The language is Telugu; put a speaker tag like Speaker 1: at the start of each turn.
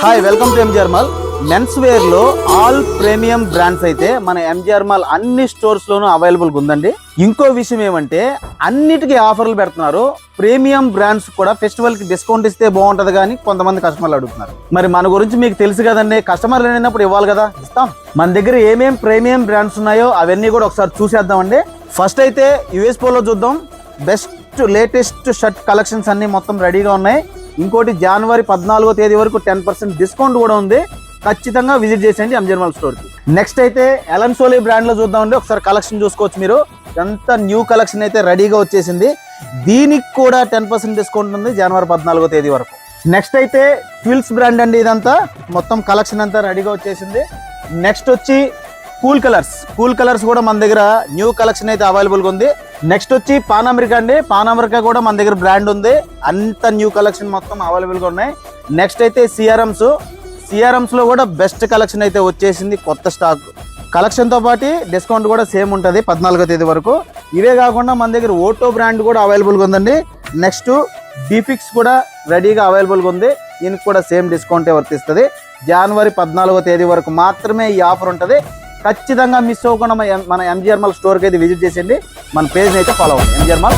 Speaker 1: Hi welcome to MGR mall. Men's wear లో ఆల్ ప్రీమియం బ్రాండ్స్ అయితే మన ఎంజిఆర్ మాల్ అన్ని స్టోర్స్ లోనూ అవైలబుల్ ఉందండి. ఇంకో విషయం ఏమంటే అన్నిటికీ ఆఫర్లు పెడుతున్నారు. ప్రీమియం బ్రాండ్స్ కూడా ఫెస్టివల్ కి డిస్కౌంట్ ఇస్తే బాగుంటది కానీ కొంతమంది కస్టమర్లు అడుగుతున్నారు. మరి మన గురించి మీకు తెలుసు కదండి, కస్టమర్లు అయినప్పుడు ఇవ్వాలి కదా, ఇస్తాం. మన దగ్గర ఏమేం ప్రీమియం బ్రాండ్స్ ఉన్నాయో అవన్నీ కూడా ఒకసారి చూసేద్దామండి. ఫస్ట్ అయితే యుఎస్ పోలో చూద్దాం. బెస్ట్ లేటెస్ట్ షర్ట్ కలెక్షన్స్ అన్ని మొత్తం రెడీగా ఉన్నాయి. ఇంకోటి జనవరి 14వ తేదీ వరకు 10% డిస్కౌంట్ కూడా ఉంది. ఖచ్చితంగా విజిట్ చేసేయండి ఎంజిఆర్ మాల్ స్టోర్ కి. నెక్స్ట్ అయితే ఎలన్ సోలీ బ్రాండ్ లో చూద్దామండి. ఒకసారి కలెక్షన్ చూసుకోవచ్చు మీరు. ఎంత న్యూ కలెక్షన్ అయితే రెడీగా వచ్చేసింది. దీనికి కూడా 10% డిస్కౌంట్ ఉంది జనవరి 14వ తేదీ వరకు. నెక్స్ట్ అయితే ట్విల్స్ బ్రాండ్ అండి. ఇదంతా మొత్తం కలెక్షన్ అంతా రెడీగా వచ్చేసింది. నెక్స్ట్ వచ్చి కూల్ కలర్స్ కూడా మన దగ్గర న్యూ కలెక్షన్ అయితే అవైలబుల్ గా ఉంది. నెక్స్ట్ వచ్చి పాన్ అమెరికా అండి. పాన్ అమెరికా కూడా మన దగ్గర బ్రాండ్ ఉంది. అంత న్యూ కలెక్షన్ మొత్తం అవైలబుల్ గా ఉన్నాయి. నెక్స్ట్ అయితే సిఆర్ఎంస్ లో కూడా బెస్ట్ కలెక్షన్ అయితే వచ్చేసింది. కొత్త స్టాక్ కలెక్షన్ తో పాటు డిస్కౌంట్ కూడా సేమ్ ఉంటుంది 14వ తేదీ వరకు. ఇవే కాకుండా మన దగ్గర ఓటో బ్రాండ్ కూడా అవైలబుల్ గా ఉందండి. నెక్స్ట్ డిఫిక్స్ కూడా రెడీగా అవైలబుల్ గా ఉంది. దీనికి కూడా సేమ్ డిస్కౌంటే వర్తిస్తుంది. జనవరి 14వ తేదీ వరకు మాత్రమే ఈ ఆఫర్ ఉంటుంది. ఖచ్చితంగా మిస్ అవ్వకుండా మన ఎంజిఆర్ మాల్ స్టోర్కి అయితే విజిట్ చేసేయండి. మన పేజ్ని అయితే ఫాలో అవ్వండి ఎంజిఆర్ మాల్.